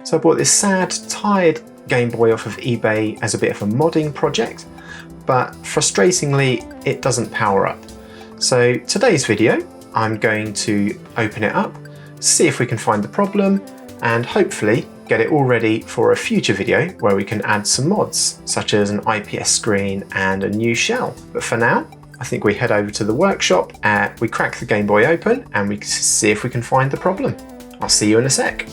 So I bought this sad, tired Game Boy off of eBay as a bit of a modding project, but frustratingly it doesn't power up. So today's video, I'm going to open it up, see if we can find the problem, and hopefully get it all ready for a future video where we can add some mods, such as an IPS screen and a new shell. But for now, I think we head over to the workshop, we crack the Game Boy open, and we see if we can find the problem. I'll see you in a sec.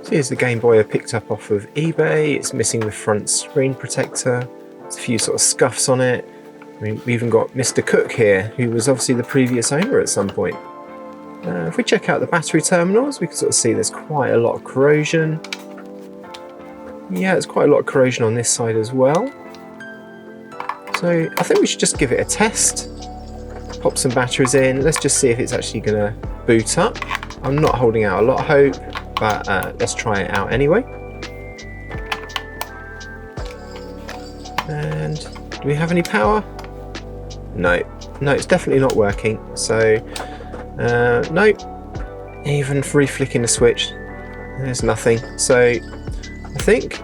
So here's the Game Boy I picked up off of eBay. It's missing the front screen protector. There's a few sort of scuffs on it. I mean, we even got Mr. Cook here, who was obviously the previous owner at some point. If we check out the battery terminals, we can sort of see there's quite a lot of corrosion. Yeah, there's quite a lot of corrosion on this side as well. So I think we should just give it a test. Pop some batteries in. Let's just see if it's actually going to boot up. I'm not holding out a lot of hope, but let's try it out anyway. And do we have any power? No, it's definitely not working. So no, even free flicking the switch, there's nothing. So I think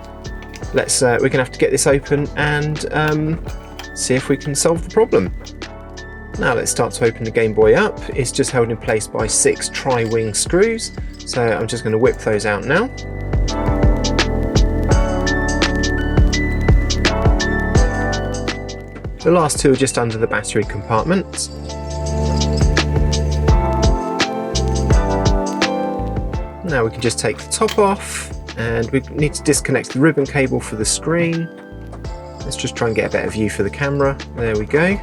let's we're gonna have to get this open and see if we can solve the problem. Now let's start to open the Game Boy up. It's just held in place by 6 tri-wing screws, so I'm just going to whip those out now. The last 2 are just under the battery compartment. Now we can just take the top off, and we need to disconnect the ribbon cable for the screen. Let's just try and get a better view for the camera. There we go.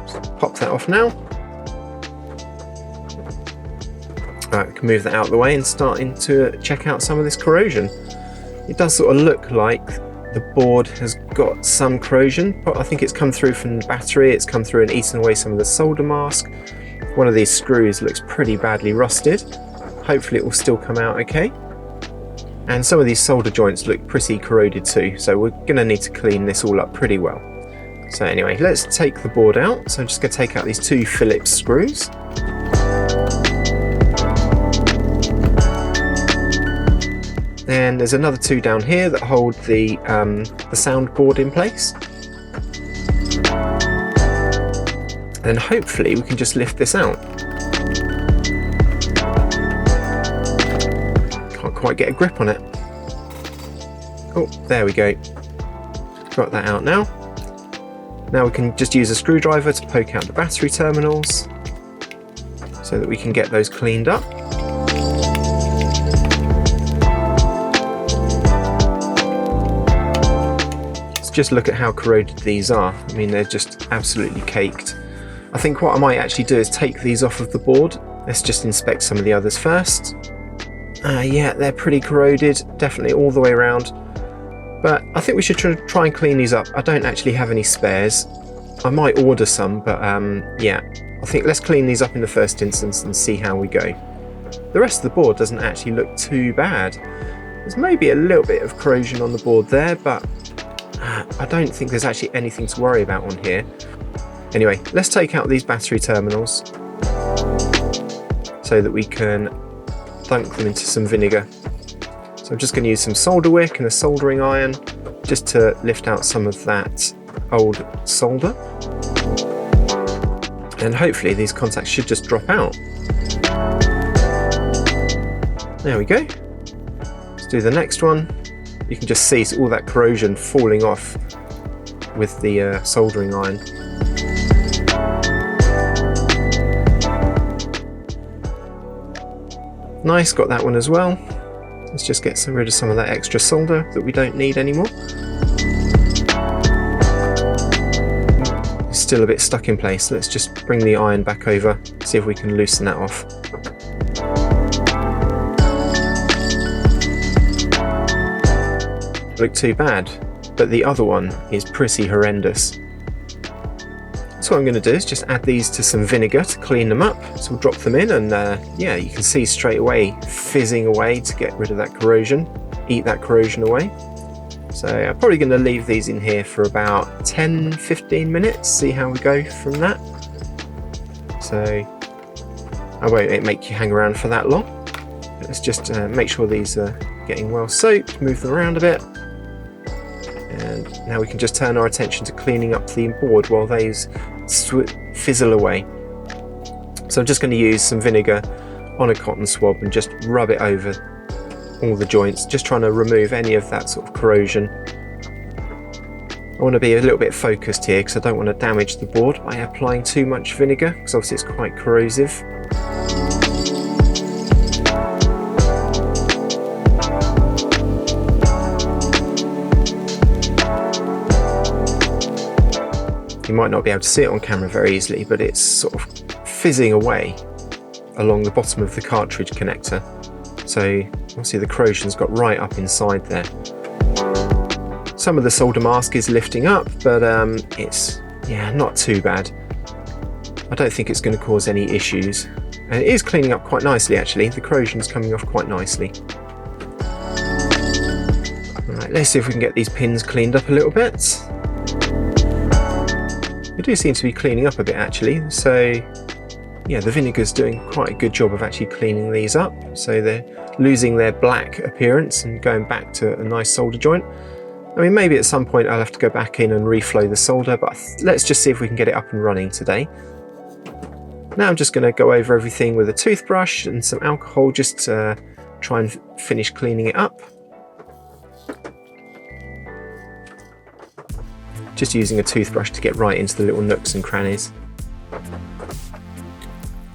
Just pop that off now. Alright, we can move that out of the way and starting to check out some of this corrosion. It does sort of look like the board has got some corrosion, but I think it's come through from the battery, it's come through and eaten away some of the solder mask. One of these screws looks pretty badly rusted. Hopefully it will still come out okay. And some of these solder joints look pretty corroded too, so we're going to need to clean this all up pretty well. So anyway, let's take the board out. So I'm just going to take out these 2 Phillips screws. And there's another 2 down here that hold the soundboard in place. And hopefully we can just lift this out. Can't quite get a grip on it. Oh, there we go. Got that out now. Now we can just use a screwdriver to poke out the battery terminals so that we can get those cleaned up. Just look at how corroded these are. I mean, they're just absolutely caked. I think what I might actually do is take these off of the board. Let's just inspect some of the others first. Yeah, they're pretty corroded, definitely all the way around. But I think we should try and clean these up. I don't actually have any spares. I might order some, but yeah. I think let's clean these up in the first instance and see how we go. The rest of the board doesn't actually look too bad. There's maybe a little bit of corrosion on the board there, but I don't think there's actually anything to worry about on here. Anyway, let's take out these battery terminals so that we can dunk them into some vinegar. So I'm just going to use some solder wick and a soldering iron just to lift out some of that old solder. And hopefully these contacts should just drop out. There we go. Let's do the next one. You can just see all that corrosion falling off with the soldering iron. Nice, got that one as well. Let's just get rid of some of that extra solder that we don't need anymore. It's still a bit stuck in place. Let's just bring the iron back over, see if we can loosen that off. Look too bad, but the other one is pretty horrendous. So what I'm going to do is just add these to some vinegar to clean them up. So we'll drop them in and yeah, you can see straight away fizzing away to get rid of that corrosion, eat that corrosion away. So I'm probably going to leave these in here for about 10-15 minutes, see how we go from that. So I won't make you hang around for that long. Let's just make sure these are getting well soaked, move them around a bit. And now we can just turn our attention to cleaning up the board while those fizzle away. So I'm just going to use some vinegar on a cotton swab and just rub it over all the joints, just trying to remove any of that sort of corrosion. I want to be a little bit focused here because I don't want to damage the board by applying too much vinegar, because obviously it's quite corrosive. You might not be able to see it on camera very easily, but it's sort of fizzing away along the bottom of the cartridge connector. So obviously the corrosion's got right up inside there. Some of the solder mask is lifting up, but it's not too bad. I don't think it's going to cause any issues. And it is cleaning up quite nicely actually. The corrosion's coming off quite nicely. Alright, let's see if we can get these pins cleaned up a little bit. They do seem to be cleaning up a bit actually, so yeah, the vinegar's doing quite a good job of actually cleaning these up, so they're losing their black appearance and going back to a nice solder joint. I mean, maybe at some point I'll have to go back in and reflow the solder, but let's just see if we can get it up and running today. Now I'm just going to go over everything with a toothbrush and some alcohol, just to try and finish cleaning it up. Just using a toothbrush to get right into the little nooks and crannies.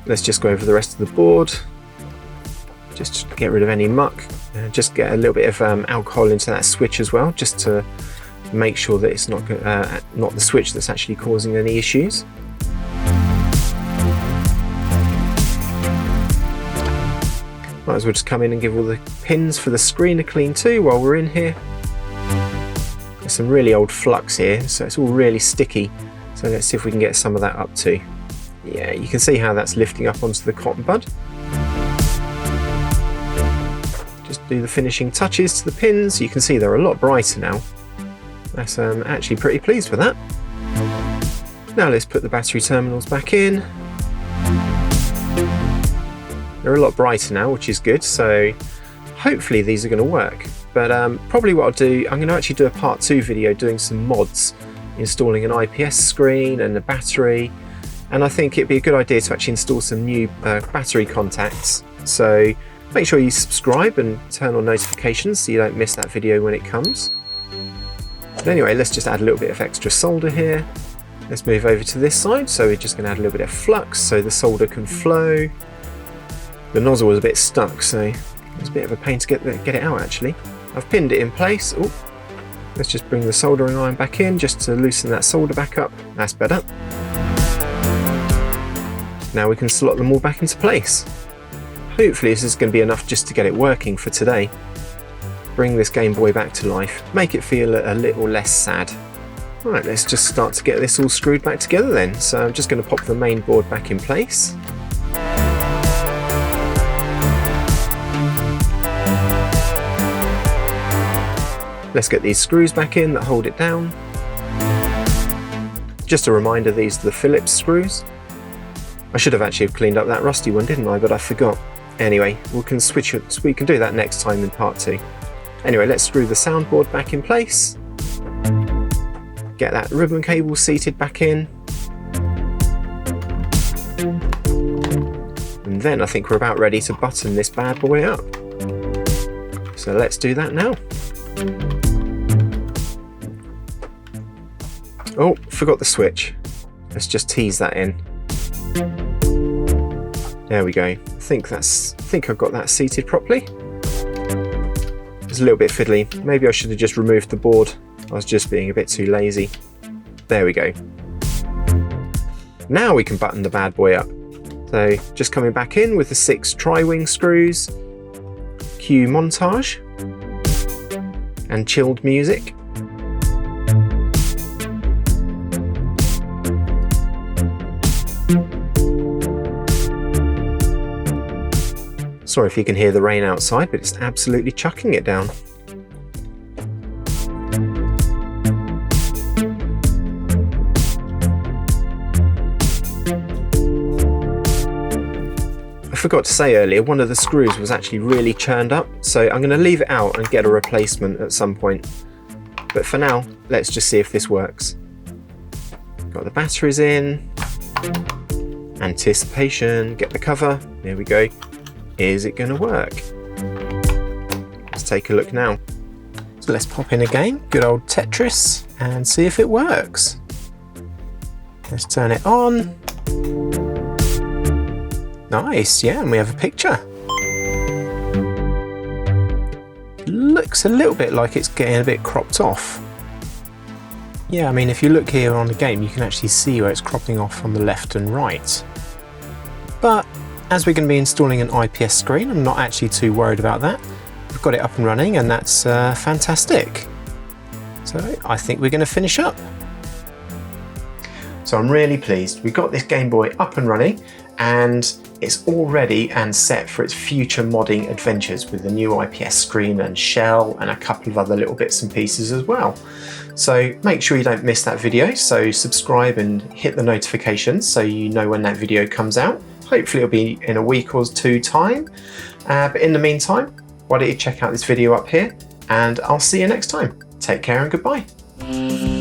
Let's just go over the rest of the board, just to get rid of any muck. Just get a little bit of alcohol into that switch as well, just to make sure that it's not the switch that's actually causing any issues. Might as well just come in and give all the pins for the screen a clean too while we're in here. There's some really old flux here, so it's all really sticky. So let's see if we can get some of that up too. Yeah, you can see how that's lifting up onto the cotton bud. Just do the finishing touches to the pins. You can see they're a lot brighter now. That's actually pretty pleased with that. Now let's put the battery terminals back in. They're a lot brighter now, which is good, so hopefully these are going to work. But probably what I'll do, I'm going to actually do a part 2 video doing some mods, installing an IPS screen and a battery, and I think it'd be a good idea to actually install some new battery contacts. So make sure you subscribe and turn on notifications so you don't miss that video when it comes. But anyway, let's just add a little bit of extra solder here. Let's move over to this side, so we're just going to add a little bit of flux so the solder can flow. The nozzle was a bit stuck, so it was a bit of a pain to get it out actually. I've pinned it in place. Ooh. Let's just bring the soldering iron back in just to loosen that solder back up. That's better. Now we can slot them all back into place. Hopefully this is going to be enough just to get it working for today. Bring this Game Boy back to life. Make it feel a little less sad. Right, let's just start to get this all screwed back together then. So I'm just going to pop the main board back in place. Let's get these screws back in that hold it down. Just a reminder, these are the Phillips screws. I should have actually cleaned up that rusty one, didn't I? But I forgot. Anyway, we can switch it. We can do that next time in part 2. Anyway, let's screw the soundboard back in place. Get that ribbon cable seated back in. And then I think we're about ready to button this bad boy up. So let's do that now. Oh, forgot the switch. Let's just tease that in. There we go. I think I've got that seated properly. It's a little bit fiddly. Maybe I should have just removed the board. I was just being a bit too lazy. There we go. Now we can button the bad boy up. So just coming back in with the 6 tri-wing screws, cue montage, and chilled music. Sorry if you can hear the rain outside, but it's absolutely chucking it down. I forgot to say earlier, one of the screws was actually really churned up, so I'm going to leave it out and get a replacement at some point. But for now, let's just see if this works. Got the batteries in. Anticipation, get the cover. There we go. Is it going to work? Let's take a look now. So let's pop in again, good old Tetris, and see if it works. Let's turn it on. Nice, yeah, and we have a picture. Looks a little bit like it's getting a bit cropped off. Yeah, I mean, if you look here on the game, you can actually see where it's cropping off on the left and right. But as we're going to be installing an IPS screen, I'm not actually too worried about that. We've got it up and running, and that's fantastic. So I think we're going to finish up. So I'm really pleased. We've got this Game Boy up and running, and it's all ready and set for its future modding adventures with the new IPS screen and shell and a couple of other little bits and pieces as well. So make sure you don't miss that video, so subscribe and hit the notifications so you know when that video comes out. Hopefully it'll be in a week or two time, but in the meantime, why don't you check out this video up here, and I'll see you next time. Take care and goodbye.